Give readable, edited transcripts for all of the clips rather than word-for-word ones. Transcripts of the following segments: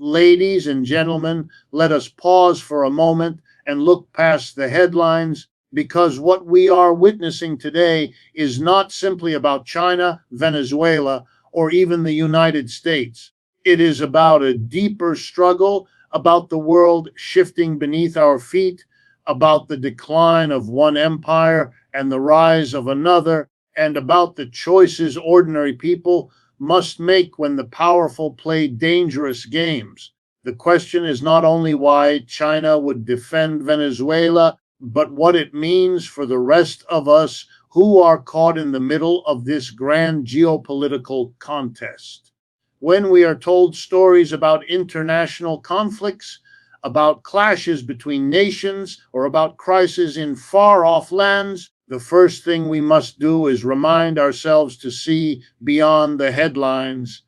Ladies and gentlemen, let us pause for a moment and look past the headlines, because what we are witnessing today is not simply about China, Venezuela, or even the United States. It is about a deeper struggle, about the world shifting beneath our feet, about the decline of one empire and the rise of another, and about the choices ordinary people must make when the powerful play dangerous games. The question is not only why China would defend Venezuela, but what it means for the rest of us who are caught in the middle of this grand geopolitical contest. When we are told stories about international conflicts, about clashes between nations, or about crises in far off lands, the first thing we must do is remind ourselves to see beyond the headlines.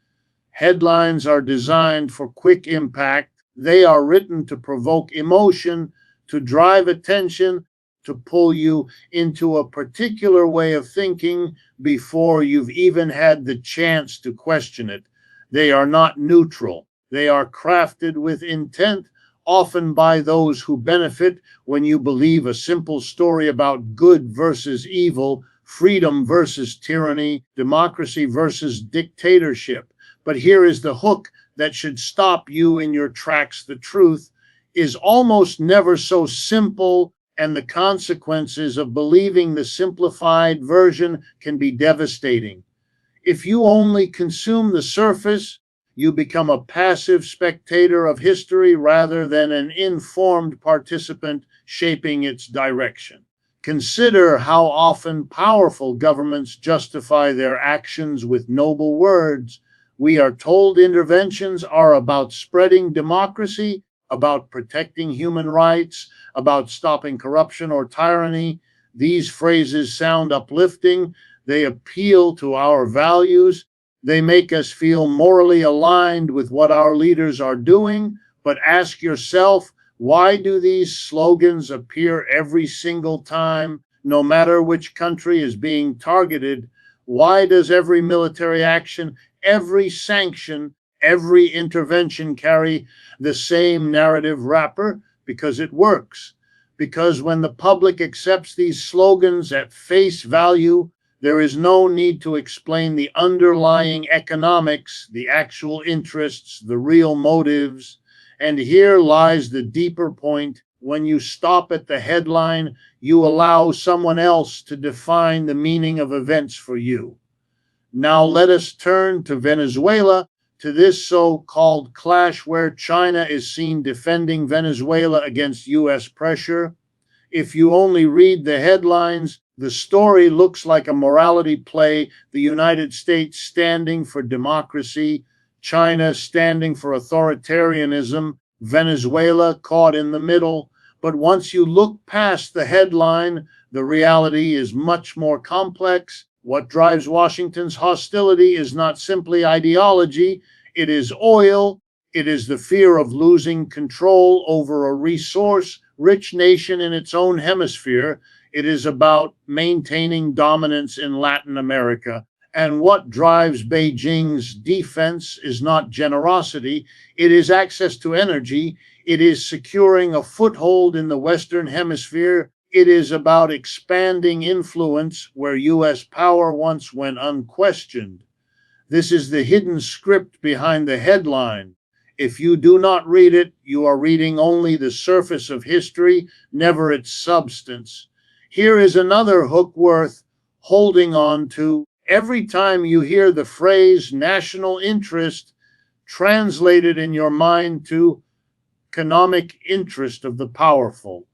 Headlines are designed for quick impact. They are written to provoke emotion, to drive attention, to pull you into a particular way of thinking before you've even had the chance to question it. They are not neutral. They are crafted with intent, often by those who benefit when you believe a simple story about good versus evil, freedom versus tyranny, democracy versus dictatorship. But here is the hook that should stop you in your tracks. The truth is almost never so simple, and the consequences of believing the simplified version can be devastating. If you only consume the surface, you become a passive spectator of history rather than an informed participant shaping its direction. Consider how often powerful governments justify their actions with noble words. We are told interventions are about spreading democracy, about protecting human rights, about stopping corruption or tyranny. These phrases sound uplifting. They appeal to our values. They make us feel morally aligned with what our leaders are doing. But ask yourself, why do these slogans appear every single time, no matter which country is being targeted? Why does every military action, every sanction, every intervention carry the same narrative wrapper? Because it works. Because when the public accepts these slogans at face value, there is no need to explain the underlying economics, the actual interests, the real motives. And here lies the deeper point. When you stop at the headline, you allow someone else to define the meaning of events for you. Now let us turn to Venezuela, to this so-called clash where China is seen defending Venezuela against US pressure. If you only read the headlines, the story looks like a morality play, the United States standing for democracy, China standing for authoritarianism, Venezuela caught in the middle. But once you look past the headline, the reality is much more complex. What drives Washington's hostility is not simply ideology, it is oil. It is the fear of losing control over a resource-rich nation in its own hemisphere. It is about maintaining dominance in Latin America. And what drives Beijing's defense is not generosity, it is access to energy. It is securing a foothold in the Western Hemisphere. It is about expanding influence where US power once went unquestioned. This is the hidden script behind the headline. If you do not read it, you are reading only the surface of history, never its substance. Here is another hook worth holding on to. Every time you hear the phrase national interest, translated in your mind to economic interest of the powerful.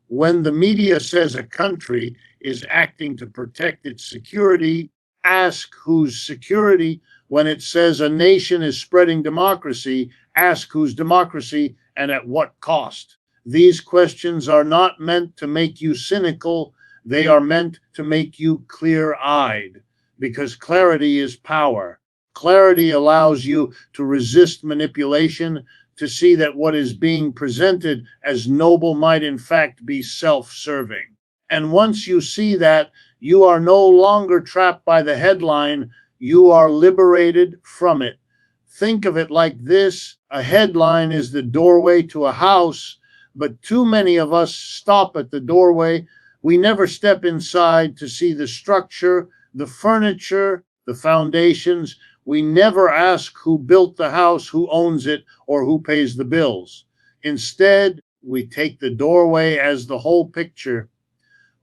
When the media says a country is acting to protect its security, ask whose security. When it says a nation is spreading democracy, ask whose democracy and at what cost. These questions are not meant to make you cynical, they are meant to make you clear-eyed, because clarity is power. Clarity allows you to resist manipulation, to see that what is being presented as noble might in fact be self-serving. And once you see that, you are no longer trapped by the headline, you are liberated from it. Think of it like this: A headline is the doorway to a house, but too many of us stop at the doorway. We never step inside to see the structure, the furniture, the foundations. We never ask who built the house, who owns it, or who pays the bills. Instead, we take the doorway as the whole picture.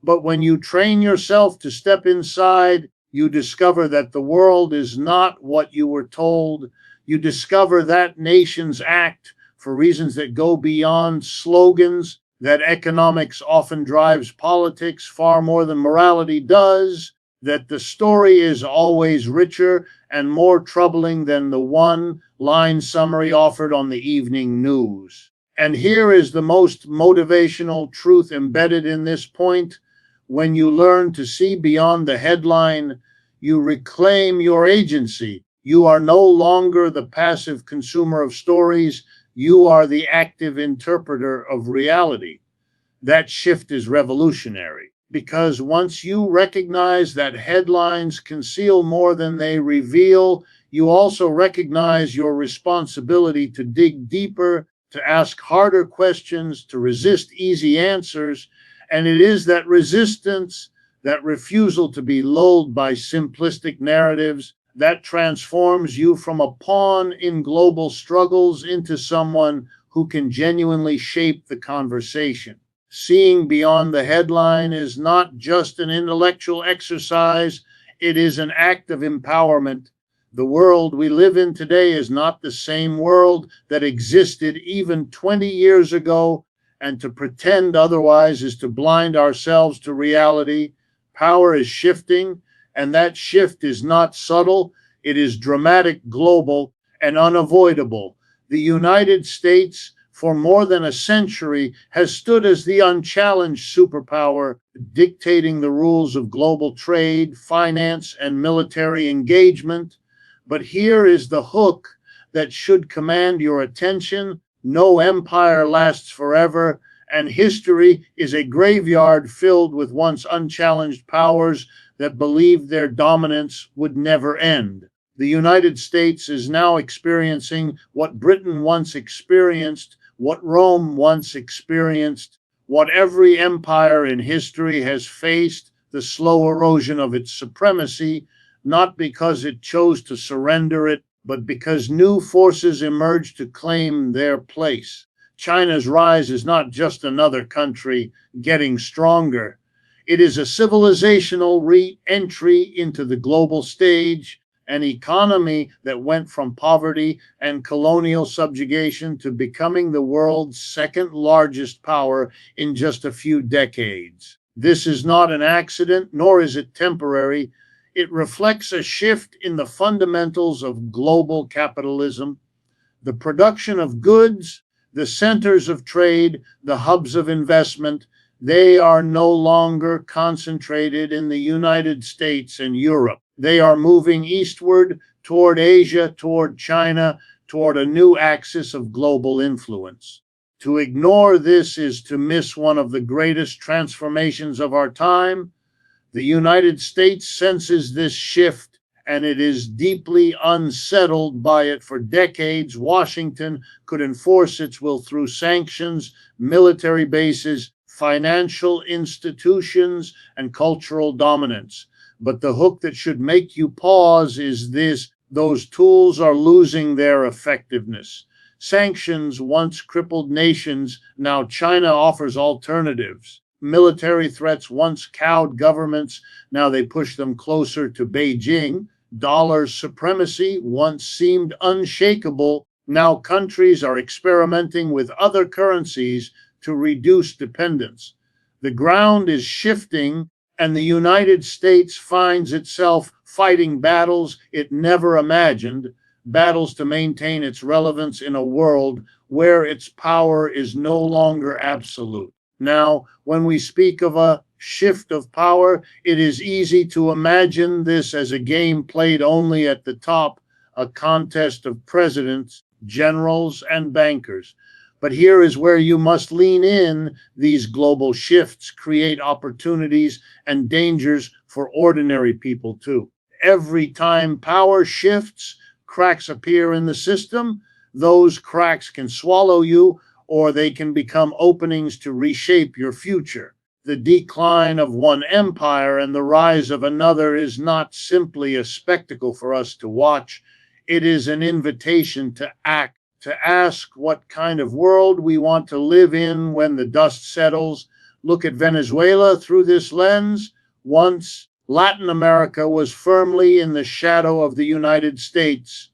But when you train yourself to step inside, you discover that the world is not what you were told. You discover that nations act for reasons that go beyond slogans, that economics often drives politics far more than morality does, that the story is always richer and more troubling than the one-line summary offered on the evening news. And here is the most motivational truth embedded in this point. When you learn to see beyond the headline, you reclaim your agency. You are no longer the passive consumer of stories. You are the active interpreter of reality. That shift is revolutionary because once you recognize that headlines conceal more than they reveal, you also recognize your responsibility to dig deeper, to ask harder questions, to resist easy answers. And it is that resistance, that refusal to be lulled by simplistic narratives, that transforms you from a pawn in global struggles into someone who can genuinely shape the conversation. Seeing beyond the headline is not just an intellectual exercise, it is an act of empowerment. The world we live in today is not the same world that existed even 20 years ago, and to pretend otherwise is to blind ourselves to reality. Power is shifting, and that shift is not subtle, it is dramatic, global, and unavoidable. The United States, for more than a century, has stood as the unchallenged superpower, dictating the rules of global trade, finance, and military engagement. But here is the hook that should command your attention. No empire lasts forever, and history is a graveyard filled with once unchallenged powers that believed their dominance would never end. The United States is now experiencing what Britain once experienced, what Rome once experienced, what every empire in history has faced, the slow erosion of its supremacy, not because it chose to surrender it, but because new forces emerge to claim their place. China's rise is not just another country getting stronger. It is a civilizational re-entry into the global stage, an economy that went from poverty and colonial subjugation to becoming the world's second largest power in just a few decades. This is not an accident, nor is it temporary. It reflects a shift in the fundamentals of global capitalism. The production of goods, the centers of trade, the hubs of investment, they are no longer concentrated in the United States and Europe. They are moving eastward toward Asia, toward China, toward a new axis of global influence. To ignore this is to miss one of the greatest transformations of our time. The United States senses this shift, and it is deeply unsettled by it. For decades, Washington could enforce its will through sanctions, military bases, financial institutions, and cultural dominance. But the hook that should make you pause is this: those tools are losing their effectiveness. Sanctions once crippled nations, now China offers alternatives. Military threats once cowed governments, now they push them closer to Beijing. Dollar supremacy once seemed unshakable, now countries are experimenting with other currencies to reduce dependence. The ground is shifting, and the United States finds itself fighting battles it never imagined, battles to maintain its relevance in a world where its power is no longer absolute. Now, when we speak of a shift of power, it is easy to imagine this as a game played only at the top, a contest of presidents, generals, and bankers. But here is where you must lean in. These global shifts create opportunities and dangers for ordinary people too. Every time power shifts, cracks appear in the system. Those cracks can swallow you, or they can become openings to reshape your future. The decline of one empire and the rise of another is not simply a spectacle for us to watch, it is an invitation to act, to ask what kind of world we want to live in when the dust settles. Look at Venezuela through this lens. Once, Latin America was firmly in the shadow of the United States.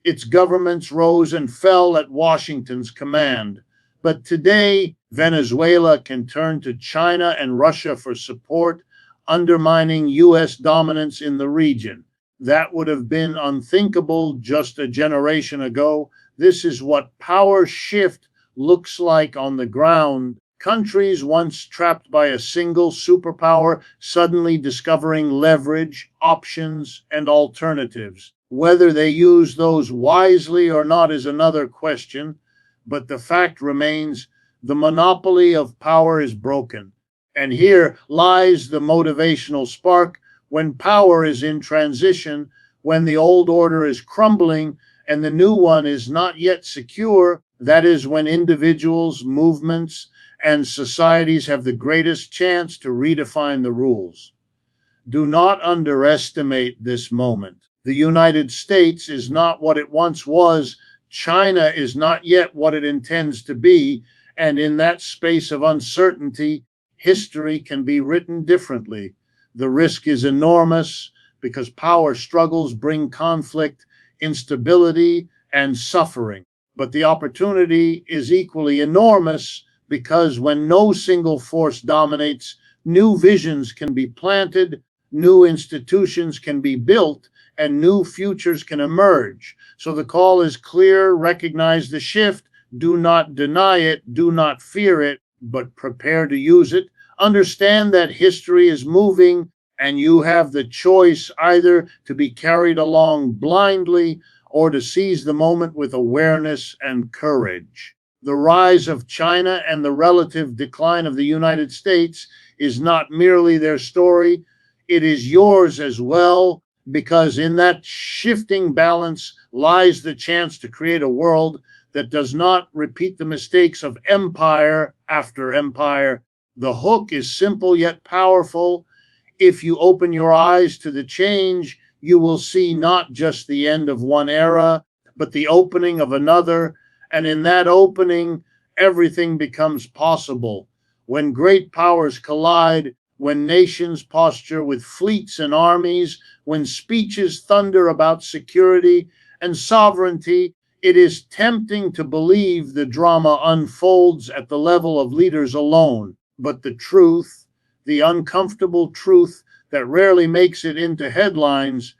Its governments rose and fell at Washington's command. But today, Venezuela can turn to China and Russia for support, undermining US dominance in the region. That would have been unthinkable just a generation ago. This is what power shift looks like on the ground. Countries once trapped by a single superpower suddenly discovering leverage, options, and alternatives. Whether they use those wisely or not is another question, but the fact remains the monopoly of power is broken. And here lies the motivational spark. When power is in transition, when the old order is crumbling and the new one is not yet secure, that is when individuals, movements, and societies have the greatest chance to redefine the rules. Do not underestimate this moment. The United States is not what it once was. China is not yet what it intends to be. And in that space of uncertainty, history can be written differently. The risk is enormous because power struggles bring conflict, instability, and suffering. But the opportunity is equally enormous because when no single force dominates, new visions can be planted, new institutions can be built, and new futures can emerge. So the call is clear: recognize the shift, do not deny it, do not fear it, but prepare to use it. Understand that history is moving, and you have the choice either to be carried along blindly or to seize the moment with awareness and courage. The rise of China and the relative decline of the United States is not merely their story, it is yours as well, because in that shifting balance lies the chance to create a world that does not repeat the mistakes of empire after empire. The hook is simple yet powerful. If you open your eyes to the change, you will see not just the end of one era, but the opening of another. And in that opening, everything becomes possible. When great powers collide, when nations posture with fleets and armies, when speeches thunder about security and sovereignty, it is tempting to believe the drama unfolds at the level of leaders alone. But the truth, the uncomfortable truth that rarely makes it into headlines,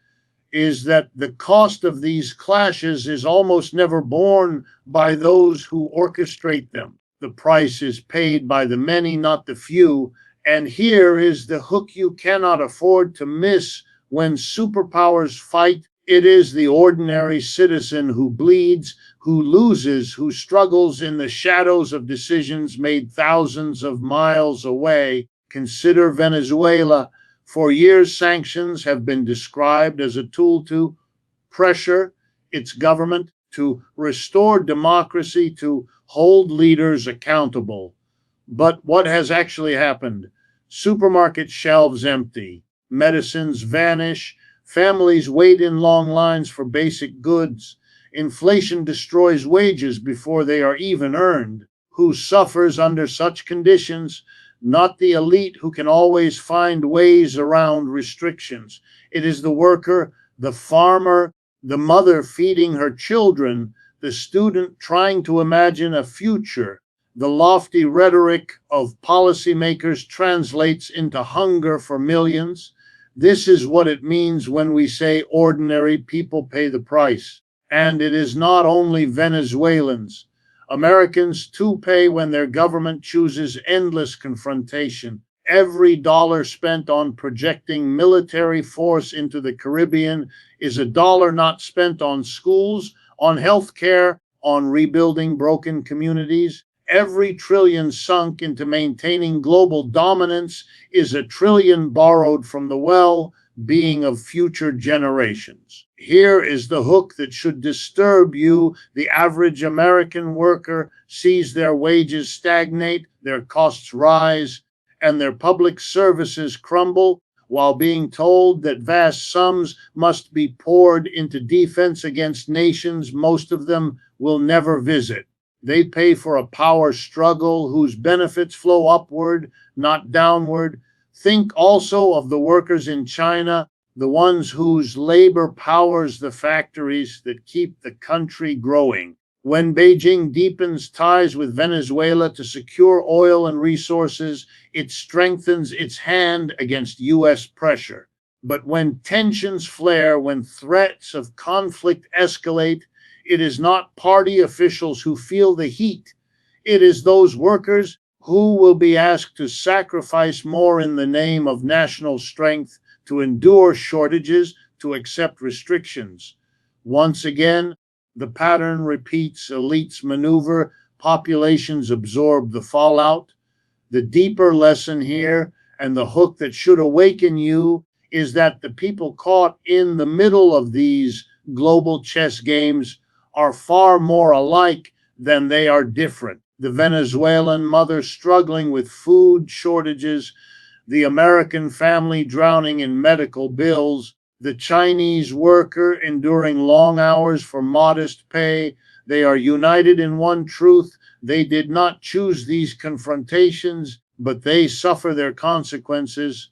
is that the cost of these clashes is almost never borne by those who orchestrate them. The price is paid by the many, not the few. And here is the hook you cannot afford to miss. When superpowers fight, it is the ordinary citizen who bleeds, who loses, who struggles in the shadows of decisions made thousands of miles away. Consider Venezuela. For years, sanctions have been described as a tool to pressure its government, to restore democracy, to hold leaders accountable. But what has actually happened? Supermarket shelves empty, medicines vanish, families wait in long lines for basic goods, inflation destroys wages before they are even earned. Who suffers under such conditions? Not the elite who can always find ways around restrictions. It is the worker, the farmer, the mother feeding her children, the student trying to imagine a future. The lofty rhetoric of policymakers translates into hunger for millions. This is what it means when we say ordinary people pay the price. And it is not only Venezuelans. Americans too pay when their government chooses endless confrontation. Every dollar spent on projecting military force into the Caribbean is a dollar not spent on schools, on health care, on rebuilding broken communities. Every trillion sunk into maintaining global dominance is a trillion borrowed from the well. being of future generations. Here is the hook that should disturb you. The average American worker sees their wages stagnate, their costs rise, and their public services crumble, while being told that vast sums must be poured into defense against nations most of them will never visit. They pay for a power struggle whose benefits flow upward, not downward. Think also of the workers in China, the ones whose labor powers the factories that keep the country growing. When Beijing deepens ties with Venezuela to secure oil and resources, it strengthens its hand against US pressure. But when tensions flare, when threats of conflict escalate, it is not party officials who feel the heat. It is those workers who will be asked to sacrifice more in the name of national strength, to endure shortages, to accept restrictions. Once again, the pattern repeats. Elites maneuver, populations absorb the fallout. The deeper lesson here, and the hook that should awaken you, is that the people caught in the middle of these global chess games are far more alike than they are different. The Venezuelan mother struggling with food shortages, the American family drowning in medical bills, the Chinese worker enduring long hours for modest pay. They are united in one truth. They did not choose these confrontations, but they suffer their consequences.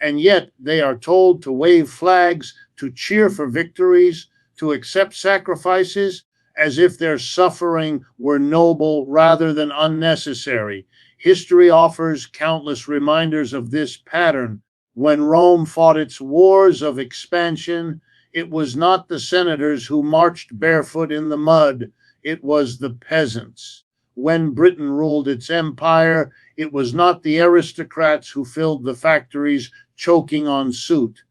And yet they are told to wave flags, to cheer for victories, to accept sacrifices, as if their suffering were noble rather than unnecessary. History offers countless reminders of this pattern. When Rome fought its wars of expansion, it was not the senators who marched barefoot in the mud, it was the peasants. When Britain ruled its empire, it was not the aristocrats who filled the factories choking on soot,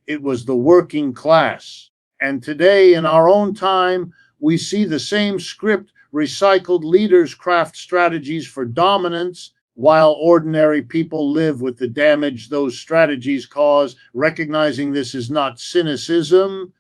it was the working class. And today, in our own time, we see the same script recycled. Leaders craft strategies for dominance, while ordinary people live with the damage those strategies cause. Recognizing this is not cynicism,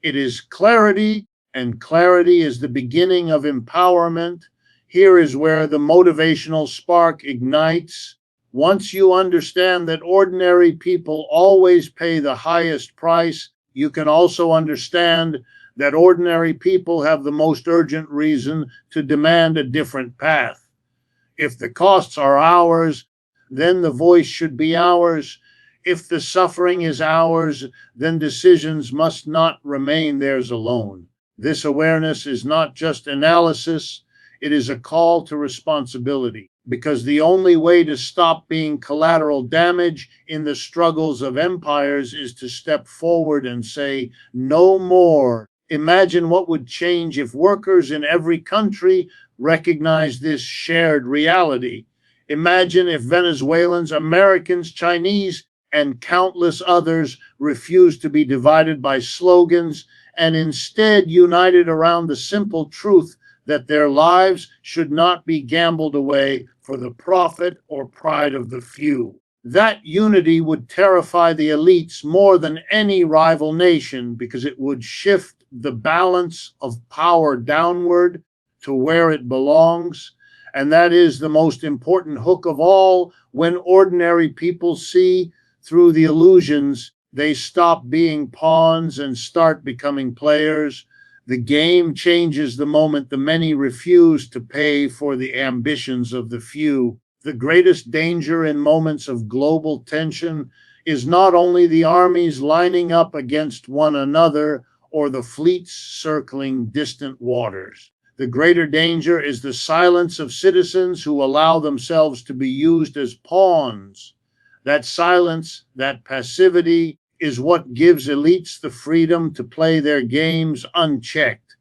it is clarity, and clarity is the beginning of empowerment. Here is where the motivational spark ignites. Once you understand that ordinary people always pay the highest price, you can also understand that ordinary people have the most urgent reason to demand a different path. If the costs are ours, then the voice should be ours. If the suffering is ours, then decisions must not remain theirs alone. This awareness is not just analysis, it is a call to responsibility, because the only way to stop being collateral damage in the struggles of empires is to step forward and say, no more. Imagine what would change if workers in every country recognized this shared reality. Imagine if Venezuelans, Americans, Chinese, and countless others refused to be divided by slogans and instead united around the simple truth that their lives should not be gambled away for the profit or pride of the few. That unity would terrify the elites more than any rival nation, because it would shift the balance of power downward to where it belongs. And that is the most important hook of all. When ordinary people see through the illusions, they stop being pawns and start becoming players. The game changes the moment the many refuse to pay for the ambitions of the few. The greatest danger in moments of global tension is not only the armies lining up against one another or the fleets circling distant waters. The greater danger is the silence of citizens who allow themselves to be used as pawns. That silence, that passivity, is what gives elites the freedom to play their games unchecked.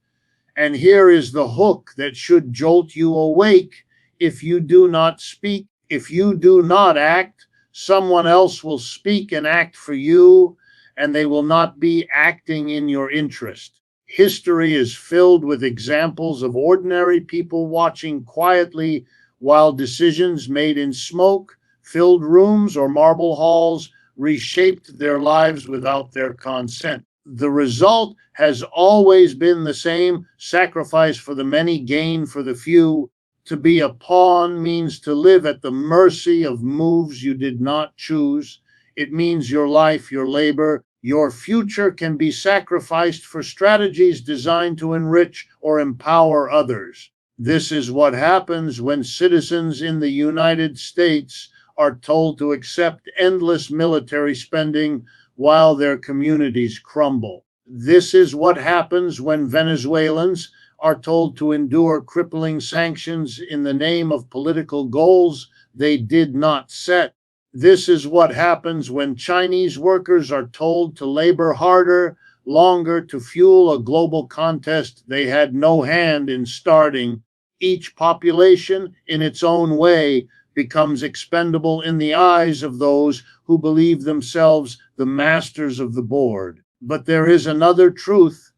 And here is the hook that should jolt you awake. If you do not speak, if you do not act, someone else will speak and act for you, and they will not be acting in your interest. History is filled with examples of ordinary people watching quietly while decisions made in smoke, filled rooms, or marble halls reshaped their lives without their consent. The result has always been the same: sacrifice for the many, gain for the few. To be a pawn means to live at the mercy of moves you did not choose. It means your life, your labor, your future can be sacrificed for strategies designed to enrich or empower others. This is what happens when citizens in the United States are told to accept endless military spending while their communities crumble. This is what happens when Venezuelans are told to endure crippling sanctions in the name of political goals they did not set. This is what happens when Chinese workers are told to labor harder, longer to fuel a global contest they had no hand in starting. Each population, in its own way, becomes expendable in the eyes of those who believe themselves the masters of the board. But there is another truth,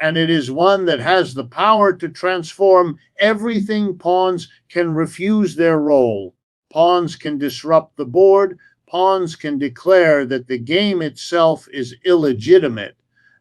and it is one that has the power to transform everything. Pawns can refuse their role. Pawns can disrupt the board. Pawns can declare that the game itself is illegitimate.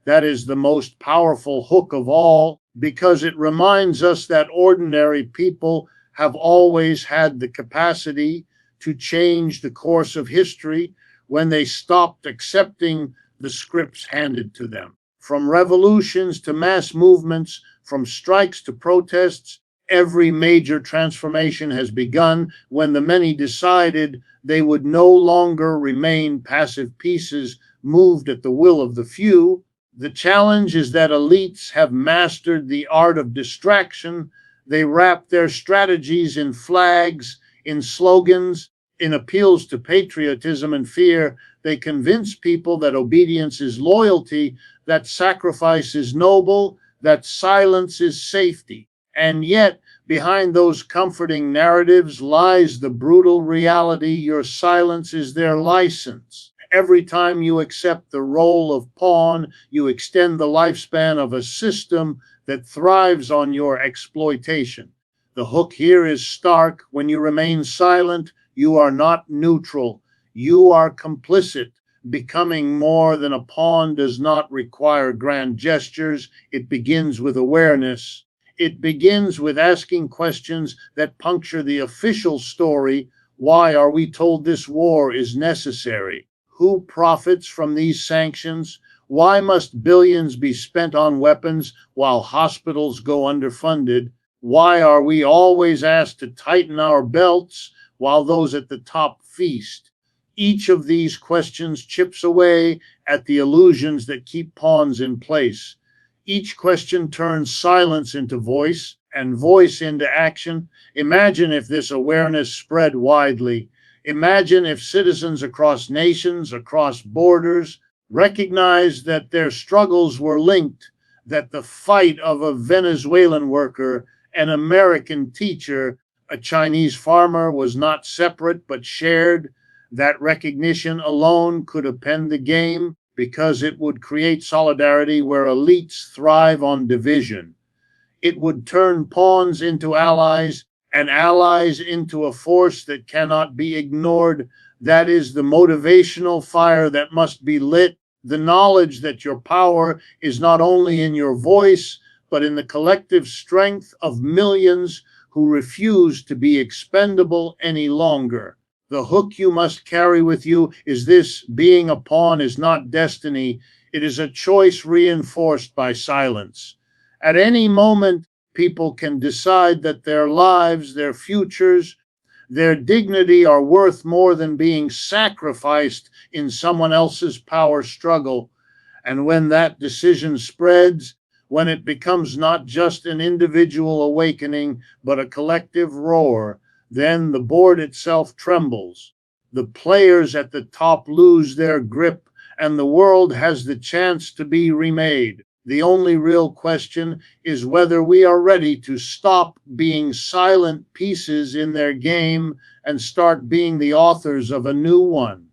That is the most powerful hook of all, because it reminds us that ordinary people have always had the capacity to change the course of history when they stopped accepting the scripts handed to them. From revolutions to mass movements, from strikes to protests, every major transformation has begun when the many decided they would no longer remain passive pieces moved at the will of the few. The challenge is that elites have mastered the art of distraction. They wrap their strategies in flags, in slogans, in appeals to patriotism and fear. They convince people that obedience is loyalty, that sacrifice is noble, that silence is safety. And yet, behind those comforting narratives lies the brutal reality: your silence is their license. Every time you accept the role of pawn, you extend the lifespan of a system that thrives on your exploitation. The hook here is stark. When you remain silent, you are not neutral. You are complicit. Becoming more than a pawn does not require grand gestures. It begins with awareness. It begins with asking questions that puncture the official story. Why are we told this war is necessary? Who profits from these sanctions? Why must billions be spent on weapons while hospitals go underfunded? Why are we always asked to tighten our belts while those at the top feast? Each of these questions chips away at the illusions that keep pawns in place. Each question turns silence into voice and voice into action. Imagine if this awareness spread widely. Imagine if citizens across nations, across borders, recognized that their struggles were linked, that the fight of a Venezuelan worker, an American teacher, a Chinese farmer was not separate but shared. That recognition alone could upend the game, because it would create solidarity where elites thrive on division. It would turn pawns into allies and allies into a force that cannot be ignored. That is the motivational fire that must be lit, the knowledge that your power is not only in your voice, but in the collective strength of millions who refuse to be expendable any longer. The hook you must carry with you is this: being a pawn is not destiny. It is a choice reinforced by silence. At any moment, people can decide that their lives, their futures, their dignity are worth more than being sacrificed in someone else's power struggle. And when that decision spreads, when it becomes not just an individual awakening, but a collective roar, then the board itself trembles. The players at the top lose their grip, and the world has the chance to be remade. The only real question is whether we are ready to stop being silent pieces in their game and start being the authors of a new one.